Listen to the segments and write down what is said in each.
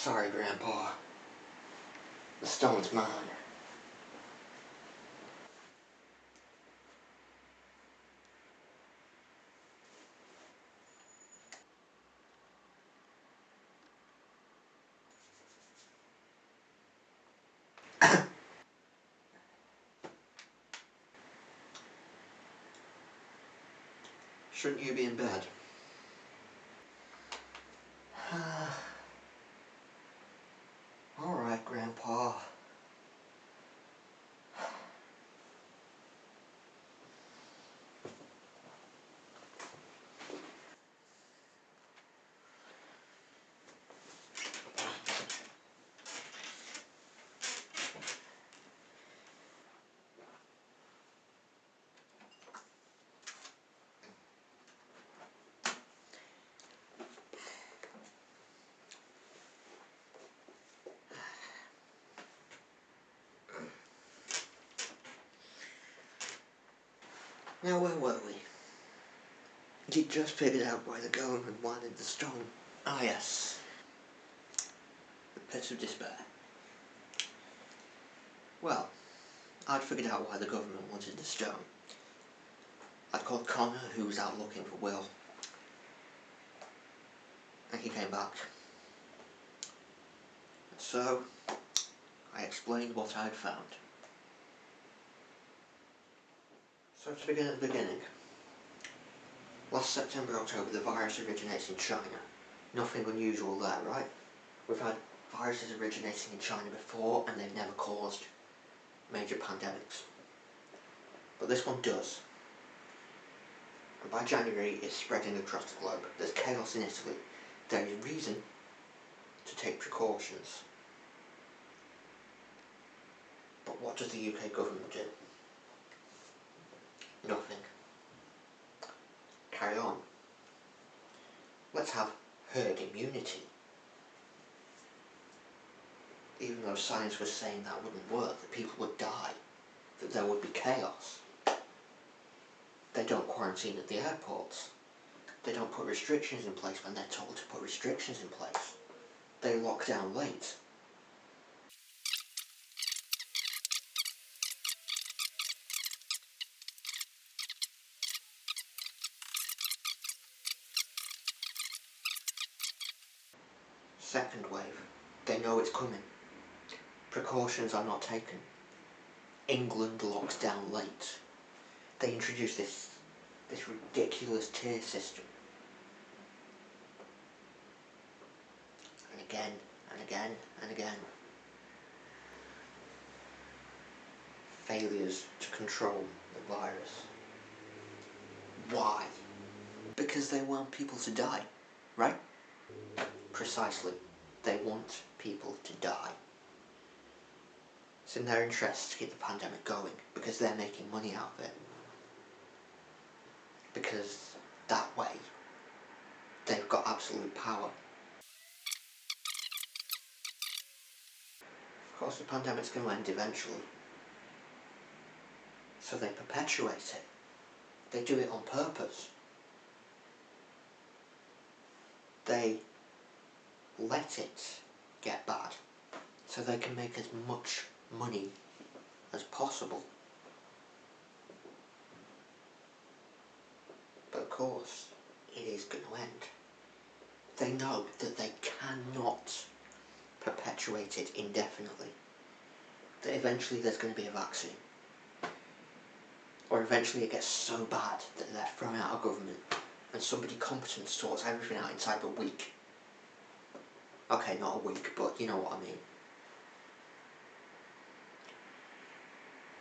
Sorry, Grandpa. The stone's mine. Shouldn't you be in bed? Alright, Grandpa. Now, where were we? You'd just figured out why the government wanted the stone. Ah, yes. The pit of despair. Well, I'd figured out why the government wanted the stone. I'd called Connor, who was out looking for Will. And he came back. So, I explained what I'd found. So to begin at the beginning. Last September, October, the virus originates in China. Nothing unusual there, right? We've had viruses originating in China before and they've never caused major pandemics. But this one does. And by January, it's spreading across the globe. There's chaos in Italy. There is reason to take precautions. But what does the UK government do? Nothing. Carry on. Let's have herd immunity. Even though science was saying that wouldn't work, that people would die, that there would be chaos. They don't quarantine at the airports. They don't put restrictions in place when they're told to put restrictions in place. They lock down late. Second wave. They know it's coming. Precautions are not taken. England locks down late. They introduce this ridiculous tier system. And again, and again, and again. Failures to control the virus. Why? Because they want people to die, right? Precisely. They want people to die. It's in their interest to keep the pandemic going because they're making money out of it. Because that way, they've got absolute power. Of course, the pandemic's going to end eventually. So they perpetuate it. They do it on purpose. They let it get bad so they can make as much money as possible. But of course, it is going to end. They know that they cannot perpetuate it indefinitely. That eventually there's going to be a vaccine. Or eventually it gets so bad that they're thrown out of government and somebody competent sorts everything out inside a week. Okay, not a week, but you know what I mean.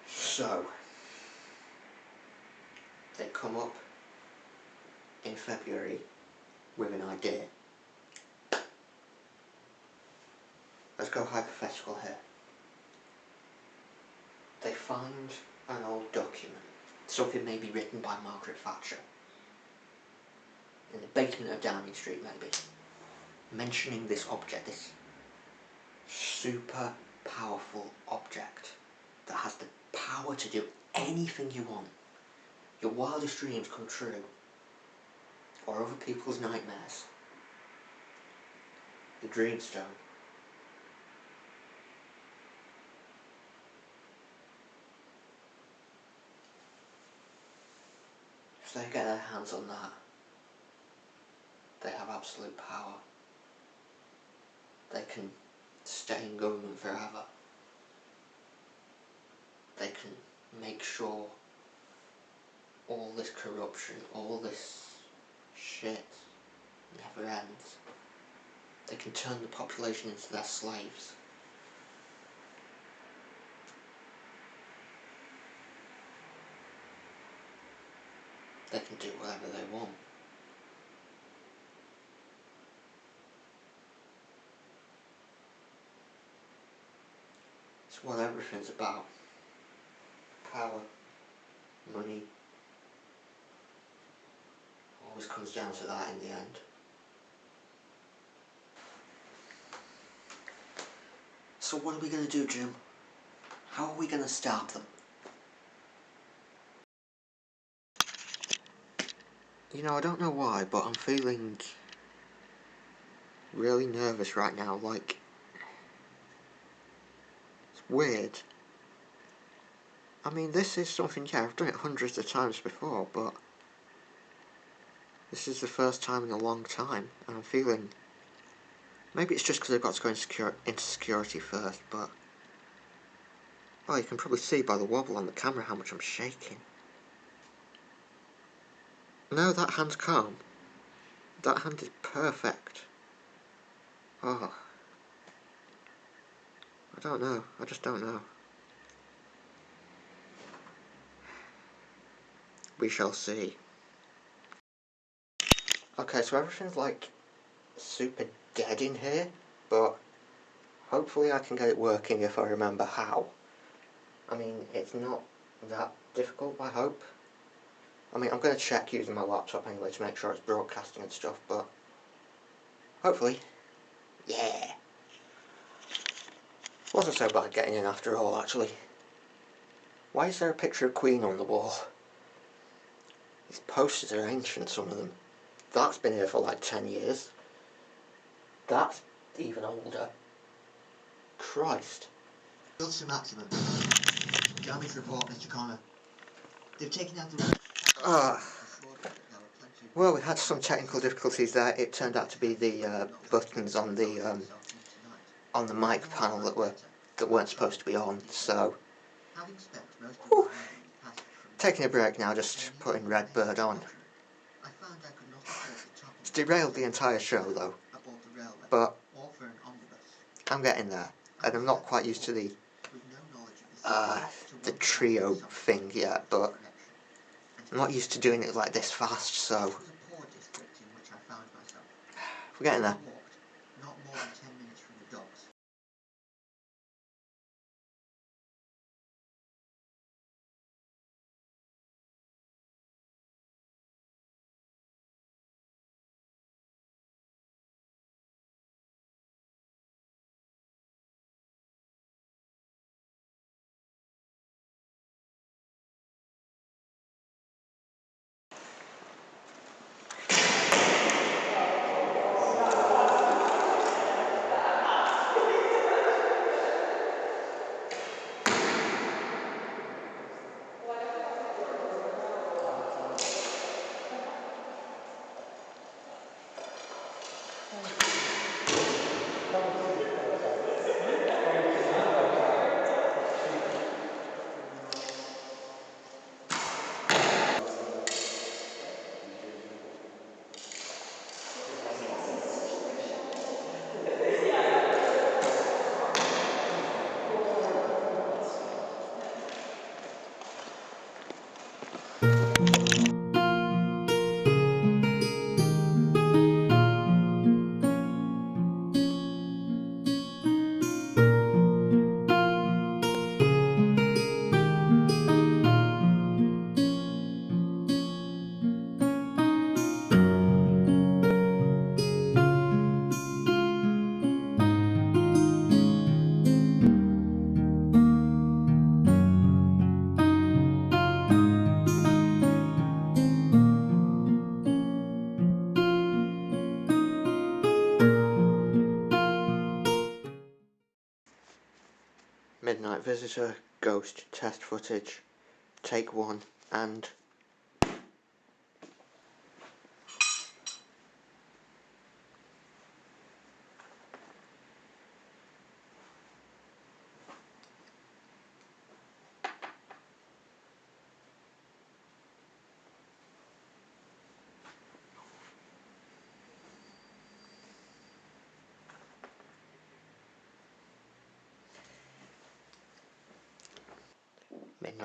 So, they come up in February with an idea. Let's go hypothetical here. They find an old document, something maybe written by Margaret Thatcher, in the basement of Downing Street maybe, mentioning this object, this super powerful object that has the power to do anything you want. Your wildest dreams come true, or other people's nightmares. The Dreamstone. If they get their hands on that, they have absolute power. They can stay in government forever. They can make sure all this corruption, all this shit never ends. They can turn the population into their slaves. They can do whatever they want. It's what everything's about. Power, money, always comes down to that in the end. So what are we going to do, Jim? How are we going to stop them? You know, I don't know why, but I'm feeling really nervous right now, like, it's weird. I mean, this is something, yeah, I've done it hundreds of times before, but this is the first time in a long time, and I'm feeling, maybe it's just because I've got to go into security first, but, oh, you can probably see by the wobble on the camera how much I'm shaking. No, that hand's calm. That hand is perfect. Oh. I don't know. I just don't know. We shall see. Okay, so everything's like super dead in here, but hopefully I can get it working if I remember how. I mean, it's not that difficult, I hope. I mean, I'm going to check using my laptop anyway to make sure it's broadcasting and stuff, but hopefully, yeah. Wasn't so bad getting in after all, actually. Why is there a picture of Queen on the wall? These posters are ancient, some of them. That's been here for like 10 years. That's even older. Christ. Built to maximum. Damage report, Mr. Connor. They've taken out the... Well, we had some technical difficulties there. It turned out to be the buttons on the mic panel that weren't supposed to be on. So, whew. Taking a break now, just putting Redbird on. It's derailed the entire show though, but I'm getting there, and I'm not quite used to the trio thing yet, but I'm not used to doing it like this fast, so we're getting there. Midnight Visitor, Ghost, Test Footage, Take 1, and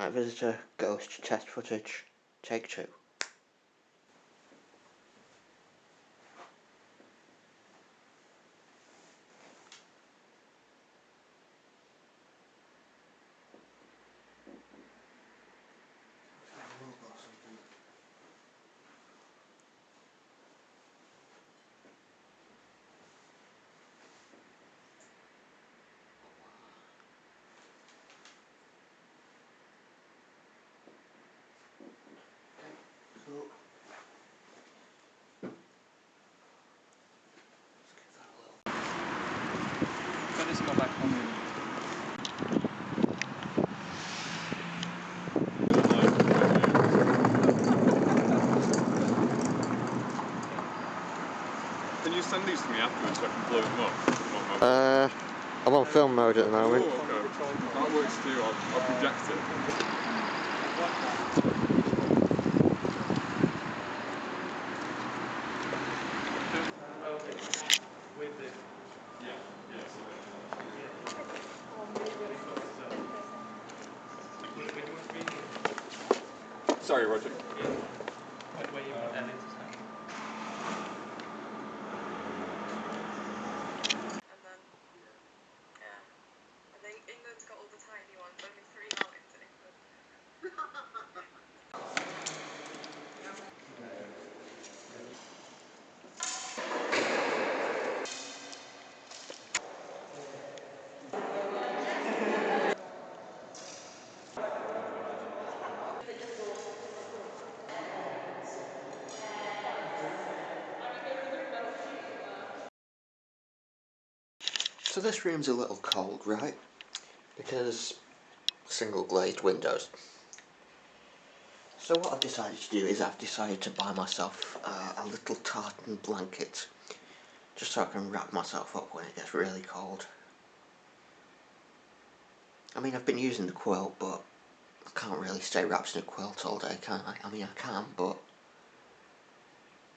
Midnight Visitor, Ghost, Test Footage, Take 2. Cool. So let's go back home. Can you send these to me afterwards so I can blow them up? I'm on film mode at the moment. Oh, okay. That works too. I'll project it. Sorry, Roger. England's got all the tiny ones, only 3 mountains in England. So this room's a little cold, right? Because single glazed windows. So what I've decided to do is I've decided to buy myself a little tartan blanket, just so I can wrap myself up when it gets really cold. I mean, I've been using the quilt, but I can't really stay wrapped in a quilt all day, can I? I mean, I can, but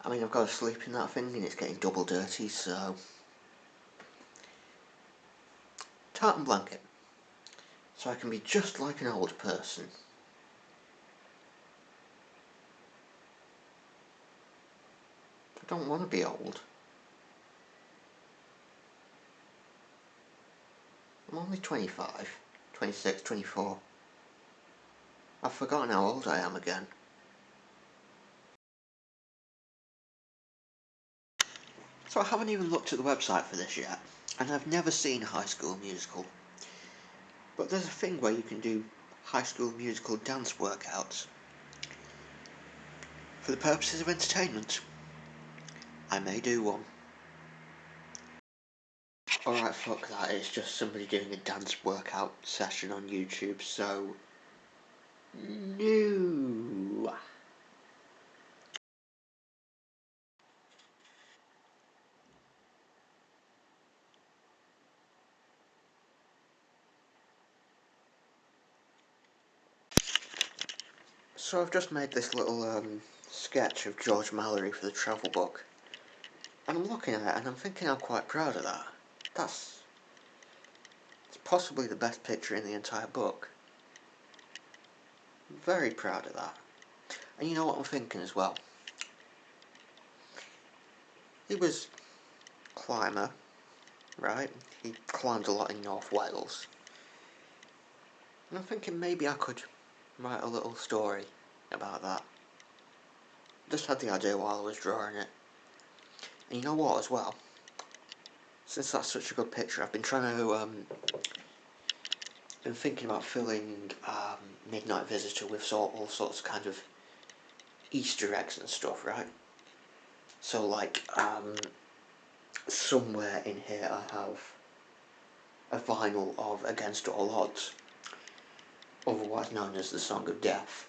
I mean, I've got to sleep in that thing and it's getting double dirty, so tartan blanket, so I can be just like an old person. I don't want to be old. I'm only 25, 26, 24. I've forgotten how old I am again. So I haven't even looked at the website for this yet, and I've never seen High School Musical. But there's a thing where you can do High School Musical dance workouts. For the purposes of entertainment, I may do one. Alright, fuck that, it's just somebody doing a dance workout session on YouTube, so no. So I've just made this little sketch of George Mallory for the travel book, and I'm looking at it and I'm thinking I'm quite proud of that. It's possibly the best picture in the entire book. I'm very proud of that. And you know what I'm thinking as well? He was a climber, right? He climbed a lot in North Wales. And I'm thinking maybe I could write a little story about that. Just had the idea while I was drawing it. And you know what as well? Since that's such a good picture, I've been trying to, been thinking about filling Midnight Visitor with all sorts of kind of Easter eggs and stuff, right? So like, somewhere in here I have a vinyl of Against All Odds, otherwise known as the Song of Death.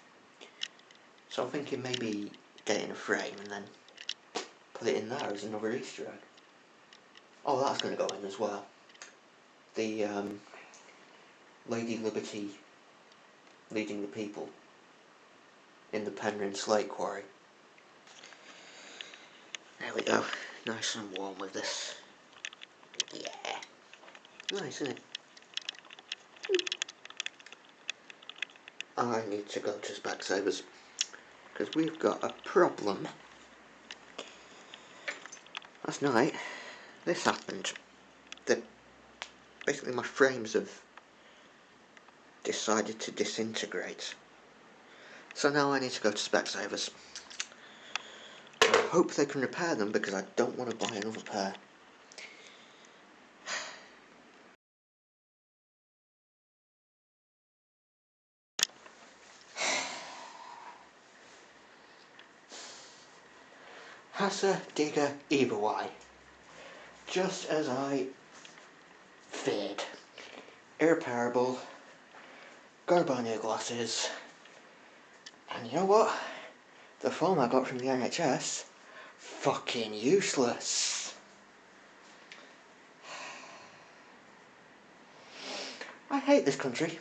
So I'm thinking maybe get it in a frame and then put it in there as another Easter egg. Oh, that's going to go in as well. The Lady Liberty leading the people in the Penryn Slate Quarry. There we go, nice and warm with this. Yeah, nice, isn't it? I need to go to Specsavers because we've got a problem. Last night, this happened. Basically my frames have decided to disintegrate. So now I need to go to Specsavers. I hope they can repair them because I don't want to buy another pair. Hassa Digger Eberwai. Just as I feared. Irreparable. Gotta buy new glasses. And you know what? The form I got from the NHS, fucking useless. I hate this country.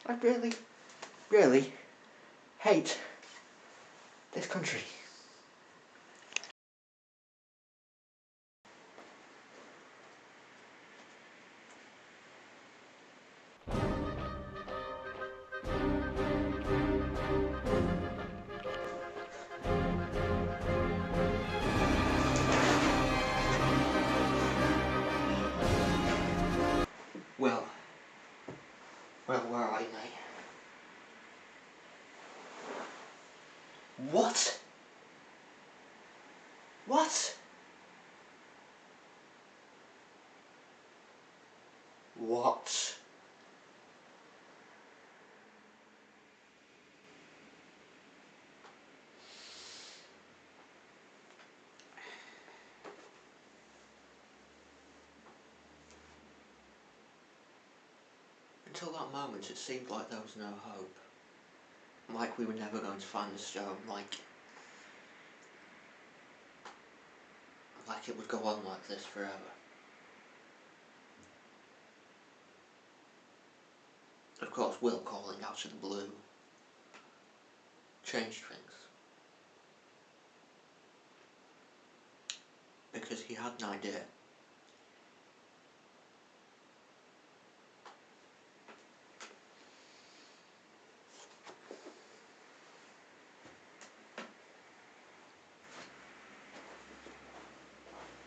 I really, really hate this country. Well, where are you, mate? What? What? What? Until that moment it seemed like there was no hope. Like we were never going to find the stone, like it would go on like this forever. Of course, Will calling out of the blue changed things. Because he had an idea.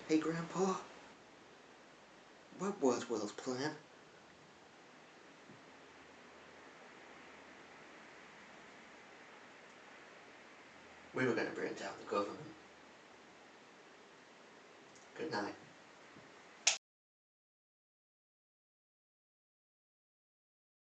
Hey Grandpa, what was Will's plan? We were going to bring down the government. Good night.